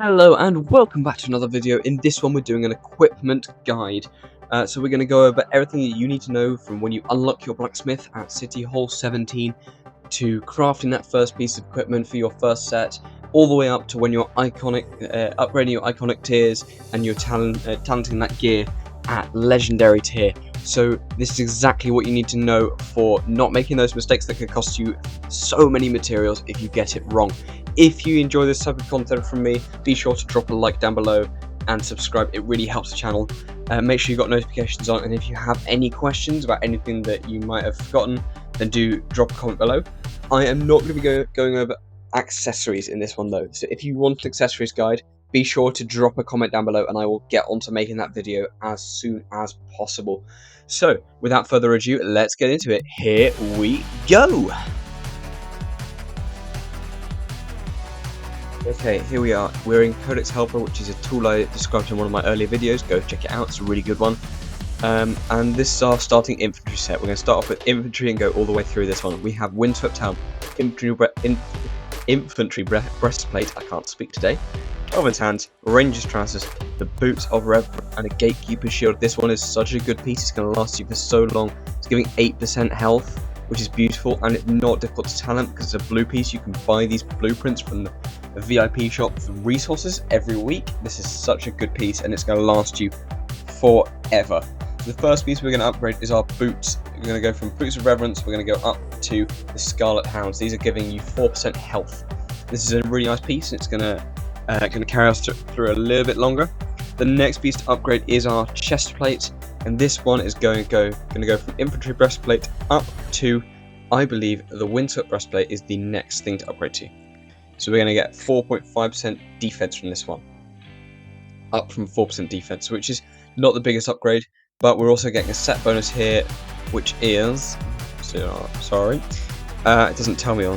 Hello and welcome back to another video. In this one we're doing an equipment guide. So we're going to go over everything that you need to know from when you unlock your blacksmith at City Hall 17 to crafting that first piece of equipment for your first set, all the way up to when you're upgrading your iconic tiers and you're talenting that gear at legendary tier. So this is exactly what you need to know for not making those mistakes that could cost you so many materials if you get it wrong. If you enjoy this type of content from me, be sure to drop a like down below and subscribe. It really helps the channel. Make sure you've got notifications on, and if you have any questions about anything that you might have forgotten, then do drop a comment below. I am not going to be going over accessories in this one though, so if you want an accessories guide, be sure to drop a comment down below and I will get onto making that video as soon as possible. So without further ado, let's get into it. Here we go. Okay, here we are. We're in Codex Helper, which is a tool I described in one of my earlier videos. Go check it out, it's a really good one. And this is our starting infantry set. We're going to start off with infantry and go all the way through this one. We have windswept helm, infantry breastplate, I can't speak today, Elven's hands, ranger's trousers, the boots of rev, and a gatekeeper's shield. This one is such a good piece, it's going to last you for so long. It's giving 8% health, which is beautiful, and it's not difficult to talent because it's a blue piece. You can buy these blueprints from the VIP shop for resources every week. This is such a good piece and it's going to last you forever. The first piece we're going to upgrade is our boots. We're going to go from boots of reverence, we're going to go up to the scarlet hounds. These are giving you 4% health. This is a really nice piece and it's going to carry us through a little bit longer. The next piece to upgrade is our chest plate, and this one is going to go from infantry breastplate up to, I believe, the windswept breastplate is the next thing to upgrade to. So we're going to get 4.5% defense from this one, up from 4% defense, which is not the biggest upgrade, but we're also getting a set bonus here, which is, sorry, it doesn't tell me. Oh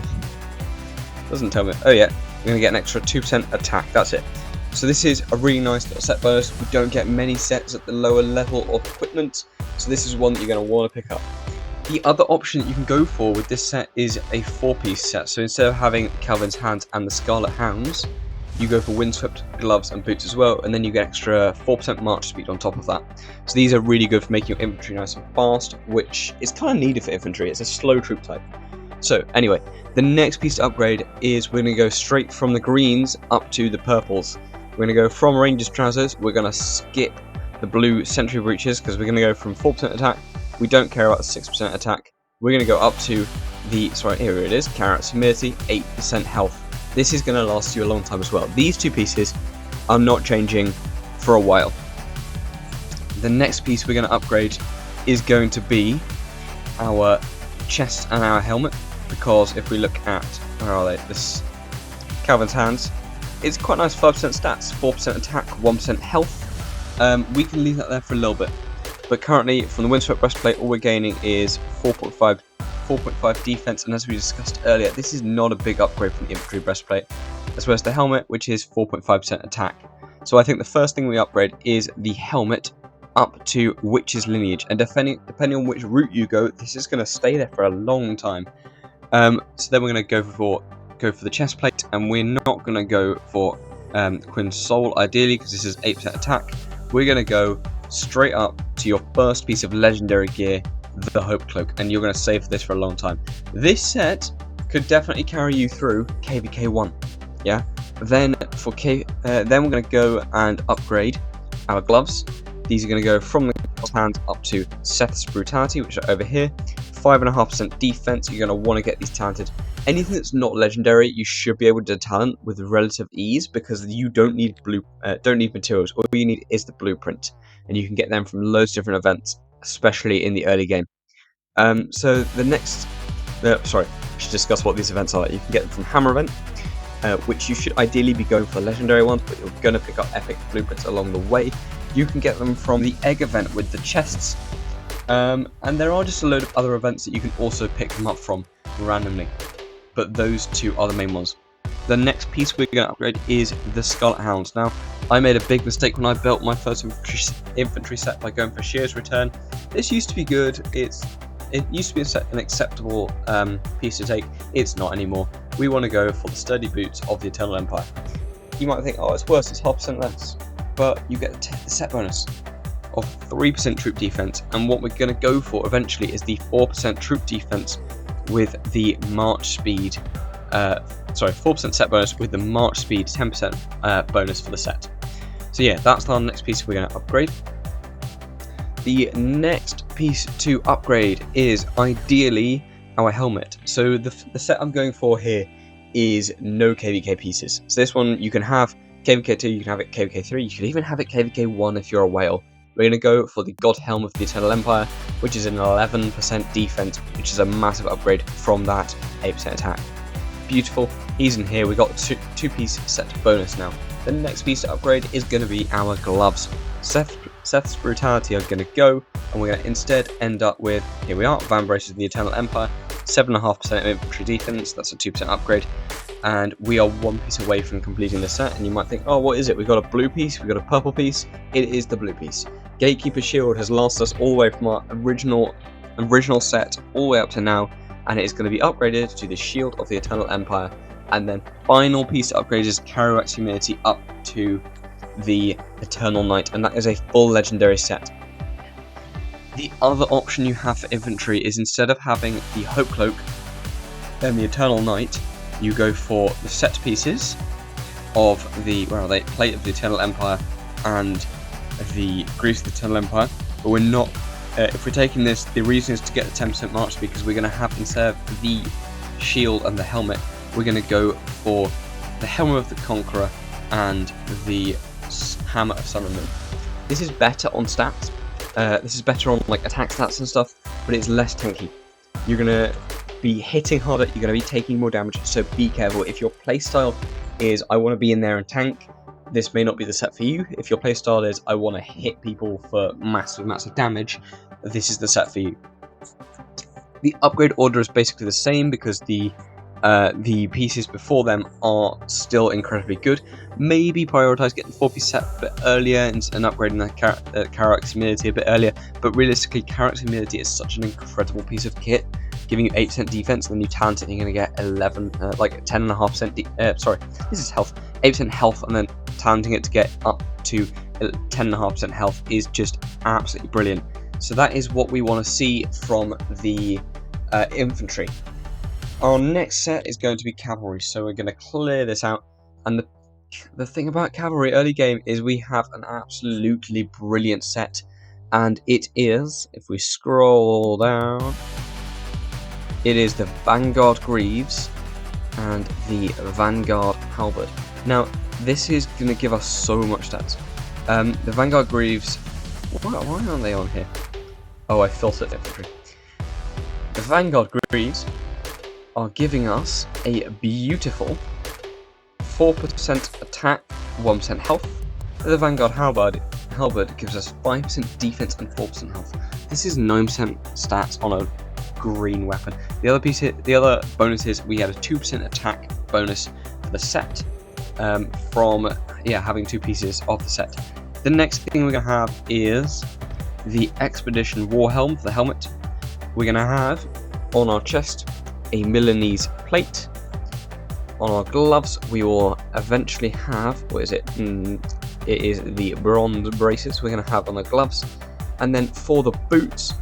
yeah, we're going to get an extra 2% attack, that's it. So this is a really nice little set bonus. We don't get many sets at the lower level of equipment, so this is one that you're going to want to pick up. The other option that you can go for with this set is a 4-piece set. So instead of having Calvin's hands and the Scarlet Hounds, you go for windswept gloves and boots as well, and then you get extra 4% march speed on top of that. So these are really good for making your infantry nice and fast, which is kind of needed for infantry. It's a slow troop type. So anyway, the next piece to upgrade is we're going to go straight from the greens up to the purples. We're going to go from ranger's trousers, we're going to skip the blue sentry breeches because we're going to go from 4% attack. We don't care about the 6% attack. We're going to go up to the, here it is, Carrot's humility, 8% health. This is going to last you a long time as well. These two pieces are not changing for a while. The next piece we're going to upgrade is going to be our chest and our helmet, because if we look at, where are they, this Calvin's hands, it's quite nice 5% stats, 4% attack, 1% health. We can leave that there for a little bit. But currently, from the windswept breastplate, all we're gaining is 4.5 defense, and as we discussed earlier, this is not a big upgrade from the infantry breastplate, as well as the helmet, which is 4.5% attack. So I think the first thing we upgrade is the helmet up to Witch's lineage, and depending on which route you go, this is going to stay there for a long time. So then we're going to go for the chest plate, and we're not going to go for Quinn's soul ideally because this is 8% attack. We're going to go straight up to your first piece of legendary gear, the Hope Cloak, and you're going to save for this for a long time. This set could definitely carry you through KvK 1. Yeah. Then for then we're going to go and upgrade our gloves. These are going to go from the hand up to Seth's brutality, which are over here. 5.5% defense. You're going to want to get these talented. Anything that's not legendary, you should be able to talent with relative ease because you don't need materials. All you need is the blueprint, and you can get them from loads of different events, especially in the early game. So the next, I should discuss what these events are. You can get them from Hammer event, which you should ideally be going for legendary ones, but you're going to pick up epic blueprints along the way. You can get them from the egg event with the chests, and there are just a load of other events that you can also pick them up from randomly. But those two are the main ones. The next piece we're going to upgrade is the Scarlet Hounds. Now, I made a big mistake when I built my first infantry set by going for Shear's Return. This used to be good. It used to be an acceptable piece to take. It's not anymore. We want to go for the sturdy boots of the Eternal Empire. you might think, oh, it's worse, it's 0.5% less. But you get the set bonus of 3% troop defense, and what we're going to go for eventually is the 4% troop defense with the march speed. 4% set bonus with the march speed 10% bonus for the set. So yeah, that's our next piece we're going to upgrade. The next piece to upgrade is ideally our helmet. So the set I'm going for here is no KvK pieces. So this one you can have KvK 2, you can have it KvK 3, you could even have it KvK 1 if you're a whale. We're going to go for the God Helm of the Eternal Empire, which is an 11% defense, which is a massive upgrade from that 8% attack. Beautiful, he's in here, we got two-piece set bonus now. The next piece to upgrade is going to be our gloves. Seth's Brutality are going to go, and we're going to instead end up with, here we are, Van Braces of the Eternal Empire, 7.5% of infantry defense, that's a 2% upgrade, and we are one piece away from completing the set. And you might think, oh, what is it? We've got a blue piece, we've got a purple piece. It is the blue piece. Gatekeeper Shield has lasted us all the way from our original set all the way up to now, and it is going to be upgraded to the Shield of the Eternal Empire. And then final piece to upgrade is Caroax Humility up to the Eternal Knight, and that is a full legendary set. The other option you have for infantry is, instead of having the Hope Cloak and the Eternal Knight, you go for the set pieces of the Plate of the Eternal Empire and the Greaves of the Eternal Empire. But we're not. If we're taking this, the reason is to get the 10% march, because we're going to have, instead of the shield and the helmet, we're going to go for the Helmet of the Conqueror and the Hammer of Sun and Moon. This is better on stats. This is better on like attack stats and stuff, but it's less tanky. You're going to be hitting harder, you're going to be taking more damage, so be careful. If your playstyle is, I want to be in there and tank, this may not be the set for you. If your playstyle is, I want to hit people for massive damage, this is the set for you. The upgrade order is basically the same, because the pieces before them are still incredibly good. Maybe prioritize getting the 4-piece set a bit earlier and upgrading the Caroax Humility a bit earlier, but realistically, Caroax Humility is such an incredible piece of kit, giving you 8% defense, and then you talent it and you're going to get 10.5% this is health, 8% health, and then talenting it to get up to 10.5% health is just absolutely brilliant. So that is what we want to see from the infantry. Our next set is going to be Cavalry, so we're going to clear this out. And the thing about Cavalry early game is we have an absolutely brilliant set, and it is, if we scroll down, it is the Vanguard Greaves and the Vanguard Halberd. Now, this is going to give us so much stats. The Vanguard Greaves, why aren't they on here? Oh, I filtered infantry. The Vanguard Greaves are giving us a beautiful 4% attack, 1% health. The Vanguard Halberd gives us 5% defense and 4% health. This is 9% stats on a green weapon. The other bonus is we had a 2% attack bonus for the set from having two pieces of the set. The next thing we're going to have is the Expedition Warhelm for the helmet. We're going to have on our chest a Milanese plate. On our gloves, we will eventually have, what is it? It is the bronze braces we're going to have on the gloves. And then for the boots,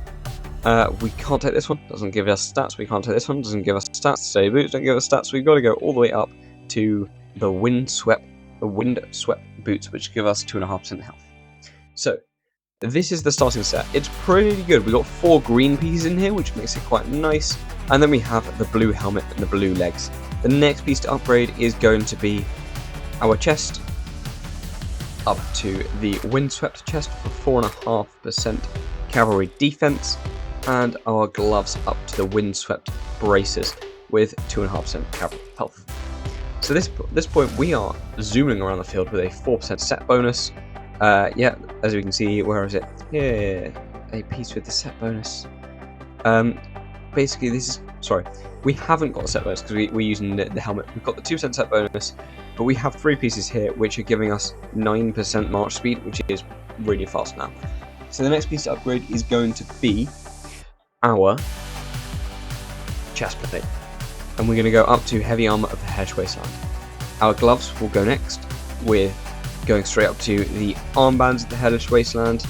we can't take this one, doesn't give us stats. We can't take this one, doesn't give us stats. So boots don't give us stats. We've got to go all the way up to the windswept boots, which give us 2.5% health. So this is the starting set. It's pretty good. We've got 4 green pieces in here, which makes it quite nice. And then we have the blue helmet and the blue legs. The next piece to upgrade is going to be our chest up to the windswept chest for 4.5% cavalry defense, and our gloves up to the windswept braces with 2.5% cavalry health. So this point we are zooming around the field with a 4% set bonus. As we can see, where is it? Yeah, a piece with the set bonus. Basically, we haven't got a set bonus because we're using the helmet. We've got the 2% set bonus, but we have 3 pieces here which are giving us 9% march speed, which is really fast now. So the next piece to upgrade is going to be our chest plate, and we're going to go up to heavy armor of the Hedge Wasteland. Our gloves will go next, with going straight up to the armbands of the Hellish Wasteland.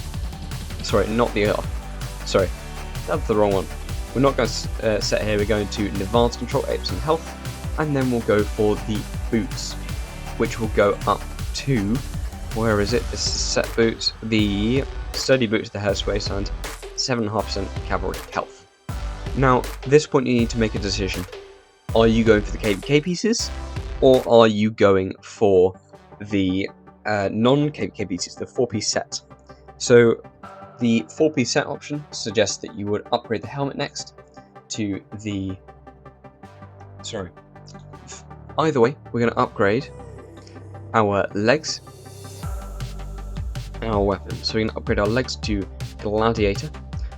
Sorry, not the sorry, that's the wrong one. We're not going to set here. We're going to Advanced Control, 8% health, and then we'll go for the boots, which will go up to, where is it? It's the set boots, the sturdy boots of the Hellish Wasteland, 7.5% cavalry health. Now, at this point, you need to make a decision. Are you going for the KvK pieces, or are you going for the non-KvK pieces, the 4-piece set? So, the 4-piece set option suggests that you would upgrade the helmet next to the... Sorry. Either way, we're going to upgrade our legs and our weapon. So we're going to upgrade our legs to Gladiator.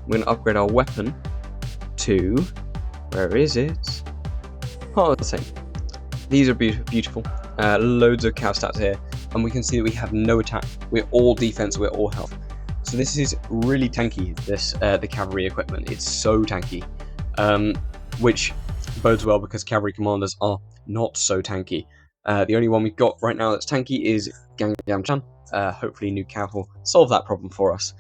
We're going to upgrade our weapon to... Where is it? Oh, the same. These are beautiful. Loads of cow stats here. And we can see that we have no attack. We're all defense, we're all health. So this is really tanky, the cavalry equipment. It's so tanky, which bodes well because cavalry commanders are not so tanky. The only one we've got right now that's tanky is Gangnam-chan. Hopefully new cav will solve that problem for us.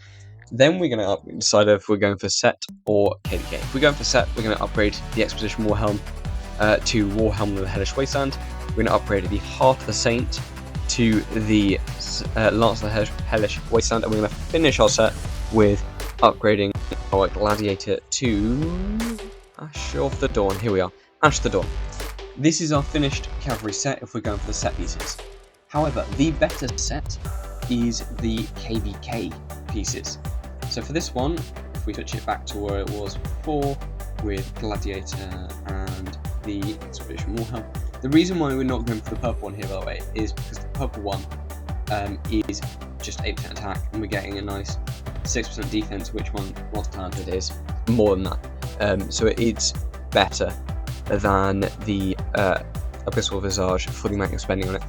Then we're going to decide if we're going for set or KvK. If we're going for set, we're going to upgrade the Expedition Warhelm to Warhelm of the Hellish Wasteland. We're going to upgrade the Heart of the Saint to the Lance of the Hellish Wasteland, and we're going to finish our set with upgrading our Gladiator to Ash of the Dawn. Here we are, Ash of the Dawn. This is our finished cavalry set if we're going for the set pieces. However, the better set is the KvK pieces. So for this one, if we switch it back to where it was before with Gladiator and the Expedition Warhelm, the reason why we're not going for the purple one here, by the way, is because the purple one is just 8% attack, and we're getting a nice 6% defense, which one, once talented, is more than that. So it's better than the Abyssal Visage for the amount you're spending on it.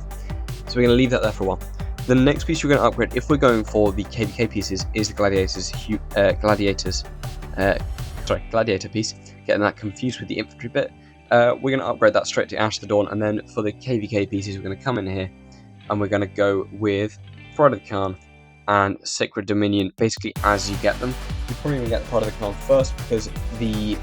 So we're going to leave that there for a while. The next piece we're going to upgrade, if we're going for the KvK pieces, is the Gladiator piece. Getting that confused with the infantry bit. We're going to upgrade that straight to Ash of the Dawn, and then for the KvK pieces, we're going to come in here, and we're going to go with Pride of the Khan and Sacred Dominion, basically as you get them. You're probably going to get Pride of the Khan first, because the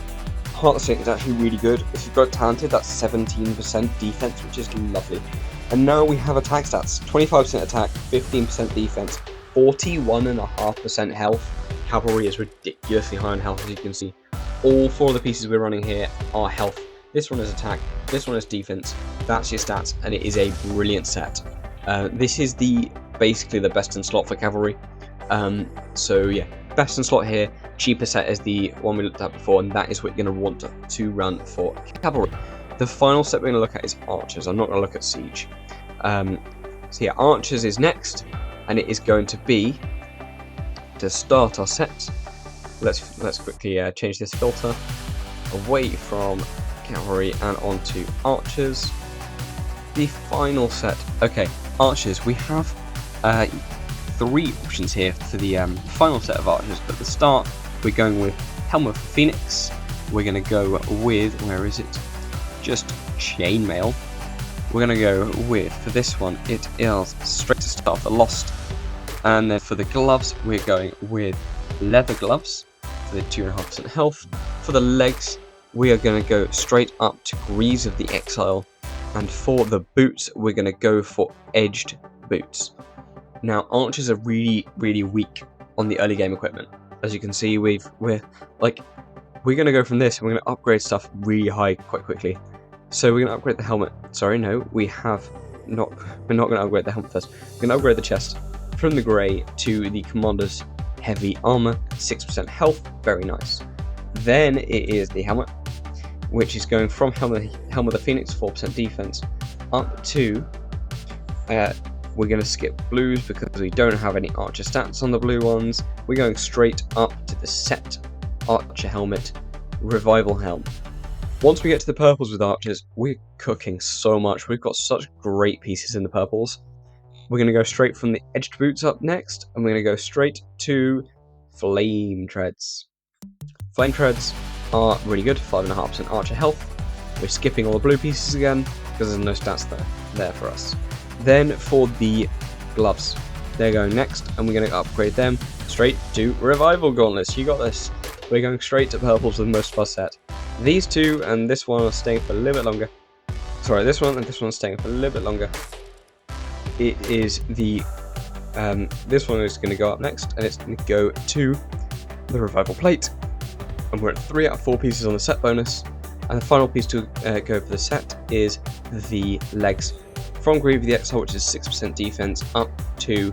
Heart of the Saint is actually really good. If you've got Talented, that's 17% defense, which is lovely. And now we have attack stats, 25% attack, 15% defense, 41.5% health. Cavalry is ridiculously high on health, as you can see. All 4 of the pieces we're running here are health. This one is attack, this one is defense, that's your stats, and it is a brilliant set. This is basically the best in slot for cavalry. So yeah, best in slot here, cheaper set is the one we looked at before, and that is what you're going to want to run for cavalry. The final set we're going to look at is archers. I'm not going to look at siege. So yeah, archers is next, and it is going to be, to start our set, let's quickly change this filter away from cavalry and onto archers. The final set. Okay, archers. We have 3 options here for the final set of archers. But at the start, we're going with Helmet of the Phoenix. We're going to go with, where is it? Just chainmail. We're going to go with, for this one, it is straight to start the Lost. And then for the gloves, we're going with leather gloves for the 2.5% health. For the legs, we are going to go straight up to Greaves of the Exile. And for the boots, we're going to go for edged boots. Now, archers are really, really weak on the early game equipment. As you can see, we're going to go from this, and we're going to upgrade stuff really high quite quickly. So we're going to upgrade the helmet. Sorry, no, we're not going to upgrade the helmet first. We're going to upgrade the chest from the grey to the commander's heavy armor, 6% health, very nice. Then it is the helmet, which is going from Helmet of the Phoenix, 4% defense, up to, we're going to skip blues because we don't have any archer stats on the blue ones. We're going straight up to the set archer helmet, revival helm. Once we get to the purples with archers, we're cooking so much. We've got such great pieces in the purples. We're going to go straight from the edged boots up next, and we're going to go straight to flame treads. Flame treads are really good, 5.5% archer health. We're skipping all the blue pieces again because there's no stats there for us. Then for the gloves, they're going next, and we're going to upgrade them straight to Revival Gauntlets. You got this. We're going straight to purples with most of our set. These two and this one are staying for a little bit longer. Sorry, this one and this one are staying for a little bit longer. It is the this one is going to go up next, and it's going to go to the Revival Plate. And we're at 3 out of 4 pieces on the set bonus. And the final piece to go for the set is the legs. From Grieve the Exile, which is 6% defense, up to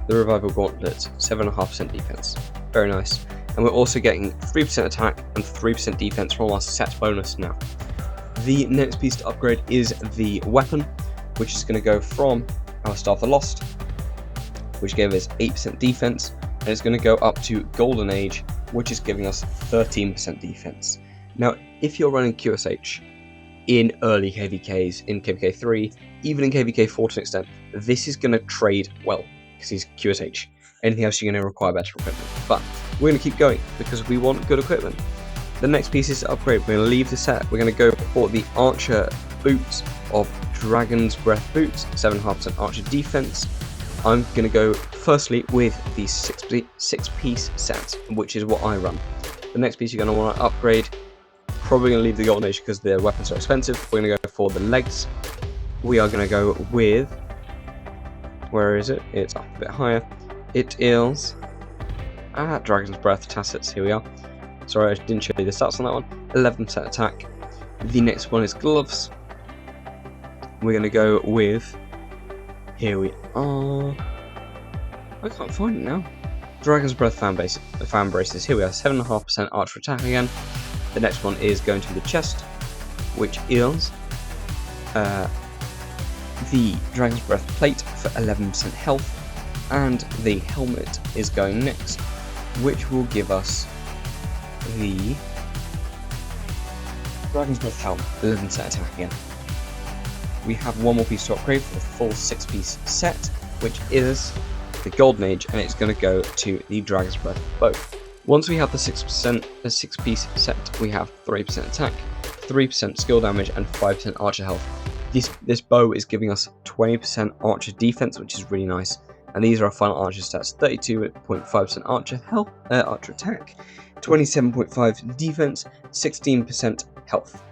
the Revival Gauntlet, 7.5% defense. Very nice. And we're also getting 3% attack and 3% defense from our set bonus now. The next piece to upgrade is the weapon, which is going to go from our Star of the Lost, which gave us 8% defense, and it's going to go up to Golden Age, which is giving us 13% defense. Now, if you're running QSH in early KvKs, in KvK 3, even in KvK 4 to an extent, this is going to trade well, because he's QSH. Anything else, you're going to require better equipment. But we're going to keep going, because we want good equipment. The next piece is to upgrade. We're going to leave the set. We're going to go for the Archer boots of Dragon's Breath boots, 7.5% Archer defense. I'm going to go firstly with the 6-piece set, which is what I run. The next piece you're going to want to upgrade, probably going to leave the Golden Age because their weapons are expensive. We're going to go for the legs. We are going to go with, where is it? It's up a bit higher. It is Dragon's Breath Tassets. Here we are. Sorry, I didn't show you the stats on that one. 11% attack. The next one is gloves. We're going to go with, here we are. I can't find it now. Dragon's Breath fan braces. Here we are. 7.5% archer attack again. The next one is going to be the chest, which is the Dragon's Breath plate for 11% health, and the helmet is going next, which will give us the Dragon's Breath helmet, 11% attack again. We have one more piece to upgrade for the full 6-piece set, which is the Golden Age, and it's going to go to the Dragon's Breath bow. Once we have the 6-piece set, we have 3% attack, 3% skill damage, and 5% archer health. This bow is giving us 20% archer defense, which is really nice. And these are our final archer stats: 32.5% archer health, archer attack, 27.5 defense, 16% health.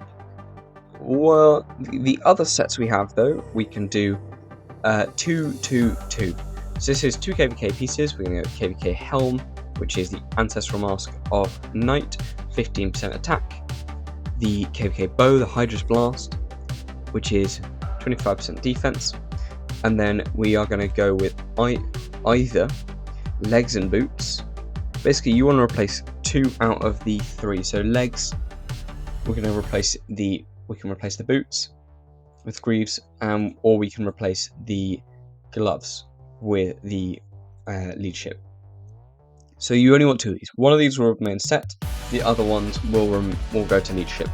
Well, the other sets we have though, we can do 2, 2, 2. So this is 2 KvK pieces. We're going to go KvK Helm, which is the Ancestral Mask of Knight, 15% attack. The KvK Bow, the Hydra's Blast, which is 25% defense. And then we are going to go with either legs and boots. Basically, you want to replace 2 out of the 3. So legs, we're going to replace the boots with greaves, or we can replace the gloves with the leadership. So you only want 2 of these. One of these will remain set. The other ones will go to leadership.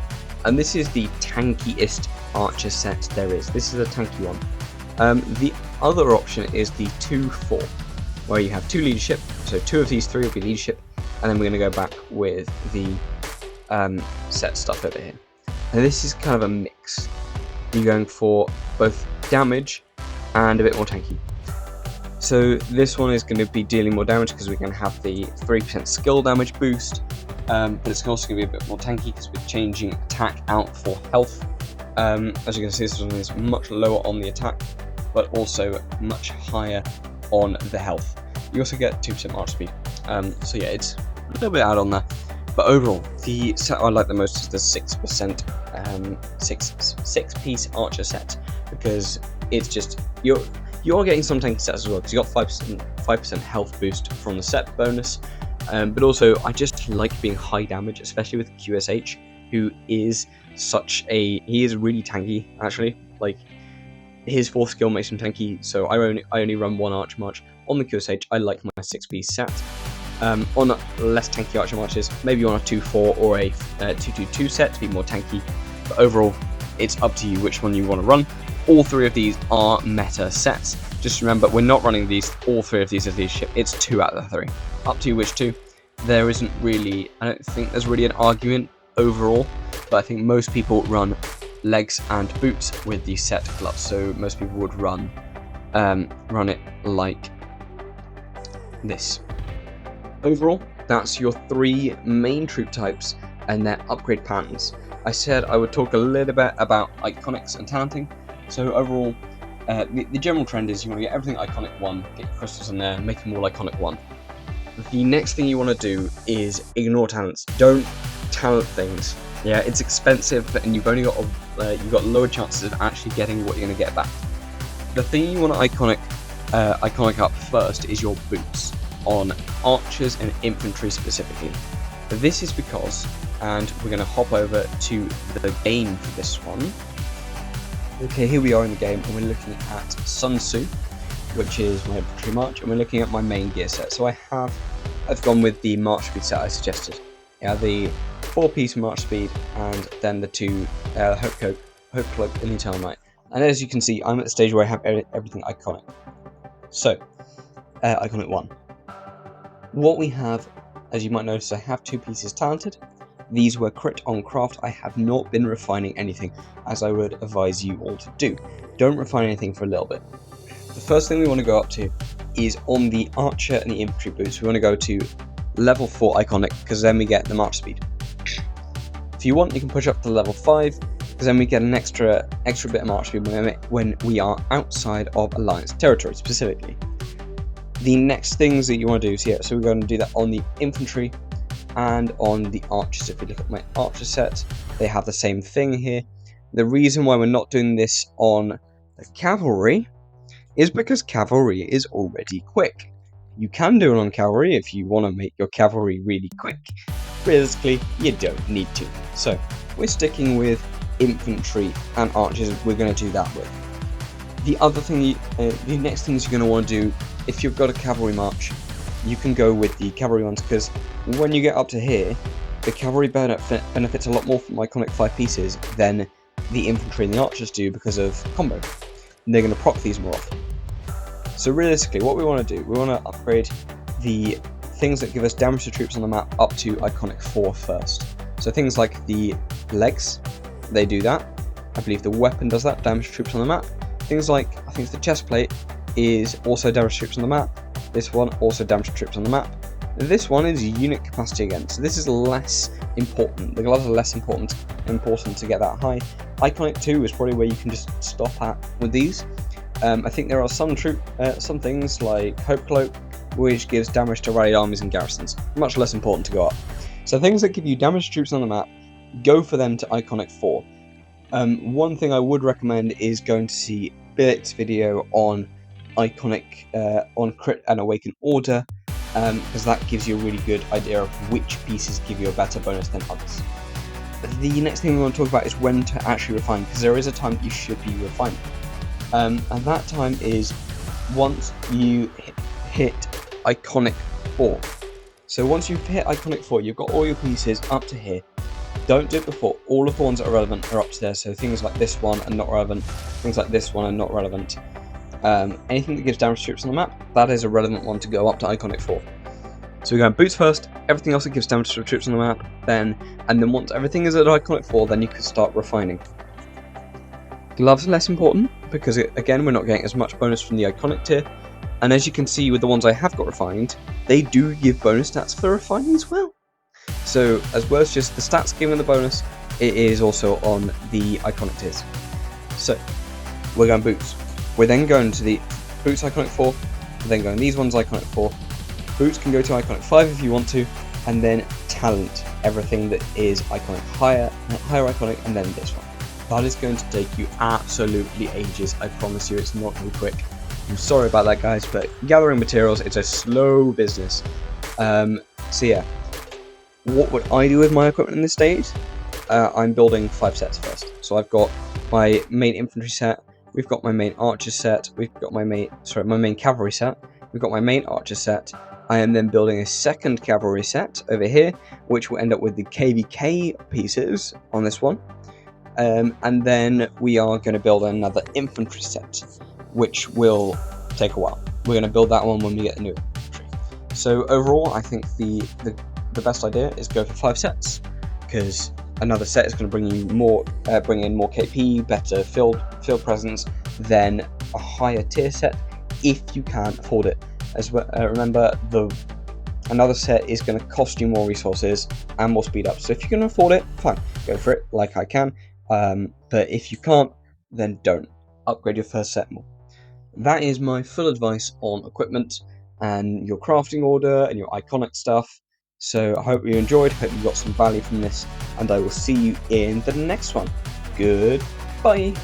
And this is the tankiest archer set there is. This is a tanky one. The other option is the 2-4, where you have 2 leadership. So 2 of these 3 will be leadership, and then we're going to go back with the set stuff over here. And this is kind of a mix. You're going for both damage and a bit more tanky. So this one is going to be dealing more damage because we're going to have the 3% skill damage boost, but it's also going to be a bit more tanky because we're changing attack out for health. As you can see, this one is much lower on the attack, but also much higher on the health. You also get 2% march speed. So yeah, it's a little bit out on there. But overall, the set I like the most is the 6% 6-piece archer set, because it's just you are getting some tanky sets as well, because you got 5% health boost from the set bonus, but also I just like being high damage, especially with QSH, who is he is really tanky actually. Like, his 4th skill makes him tanky, so I only run 1 archer march on the QSH. I like my 6-piece set. On less tanky archer marches, maybe on a 2-4 or a 2-2-2 set to be more tanky, but overall it's up to you which one you want to run. All 3 of these are meta sets. Just remember, we're not running all 3 of these as leadership. It's 2 out of the 3. Up to you which 2. There isn't really, I don't think there's really an argument overall, but I think most people run legs and boots with the set gloves. So most people would run run it like this. Overall, that's your 3 main troop types and their upgrade patterns. I said I would talk a little bit about iconics and talenting. So overall, the general trend is you want to get everything iconic 1, get your crystals in there, and make them all iconic 1. The next thing you want to do is ignore talents. Don't talent things. Yeah, it's expensive, and you've only got you've got lower chances of actually getting what you're going to get back. The thing you want to iconic up first is your boots on archers and infantry specifically. This is because, and we're going to hop over to the game for this one. Okay, here we are in the game, and we're looking at Sun Tzu, which is my infantry march, and we're looking at my main gear set. So I've gone with the march speed set I suggested. Yeah, the 4-piece march speed, and then the 2 hope cloak in the Eternal Night. And as you can see, I'm at the stage where I have everything iconic. So, iconic 1. What we have, as you might notice, I have 2 pieces talented. These were crit on craft. I have not been refining anything, as I would advise you all to do. Don't refine anything for a little bit. The first thing we want to go up to is on the archer and the infantry boots. We want to go to level 4 iconic, because then we get the march speed. If you want, you can push up to level 5, because then we get an extra bit of march speed when we are outside of Alliance territory specifically. The next things that you want to do, so we're going to do that on the infantry and on the archers. If we look at my archer set, they have the same thing here. The reason why we're not doing this on the cavalry is because cavalry is already quick. You can do it on cavalry if you want to make your cavalry really quick. Realistically, you don't need to. So we're sticking with infantry and archers. We're going to do that with. The other thing, the next things you're going to want to do, if you've got a cavalry march, you can go with the cavalry ones, because when you get up to here, the cavalry benefits a lot more from iconic 5 pieces than the infantry and the archers do because of combo. And they're going to proc these more often. So realistically, what we want to do, we want to upgrade the things that give us damage to troops on the map up to iconic 4 first. So things like the legs, they do that. I believe the weapon does that, damage to troops on the map. Things like, I think the chest plate is also damage to troops on the map. This one also damage to troops on the map. This one is unit capacity again, so this is less important. The gloves are less important to get that high. Iconic 2 is probably where you can just stop at with these. I think there are some things like Hope Cloak, which gives damage to rallied armies and garrisons. Much less important to go up. So things that give you damage to troops on the map, go for them to iconic 4. One thing I would recommend is going to see Billet's video on iconic, on crit and awaken order, because that gives you a really good idea of which pieces give you a better bonus than others. The next thing we want to talk about is when to actually refine, because there is a time that you should be refining. And that time is once you hit iconic 4. So once you've hit iconic 4, you've got all your pieces up to here. Don't do it before. All of the ones that are relevant are up to there, so things like this one are not relevant, things like this one are not relevant. Anything that gives damage to troops on the map, that is a relevant one to go up to iconic 4. So we're going boots first, everything else that gives damage to troops on the map, and then once everything is at iconic 4, then you can start refining. Gloves are less important, because again, we're not getting as much bonus from the iconic tier, and as you can see with the ones I have got refined, they do give bonus stats for refining as well. So as well as just the stats giving the bonus, it is also on the iconic tiers. So we're going boots. We're then going to the boots iconic 4, we're then going these ones iconic 4. Boots can go to iconic 5 if you want to, and then talent everything that is iconic higher iconic, and then this one. That is going to take you absolutely ages. I promise you, it's not going to be quick. I'm sorry about that, guys, but gathering materials, it's a slow business. So yeah, what would I do with my equipment in this stage? I'm building 5 sets first. So I've got my main infantry set, we've got my main archer set, we've got my main cavalry set, we've got my main archer set. I am then building a second cavalry set over here, which will end up with the KvK pieces on this one. And then we are going to build another infantry set, which will take a while. We're going to build that one when we get the new infantry. So overall, I think the best idea is go for 5 sets, because another set is going to bring you more, bring in more KP, better field presence than a higher tier set if you can't afford it. As well, remember, another set is going to cost you more resources and more speed up. So if you can afford it, fine, go for it, like I can. But if you can't, then don't. Upgrade your first set more. That is my full advice on equipment and your crafting order and your iconic stuff. So I hope you enjoyed, hope you got some value from this, and I will see you in the next one. Goodbye.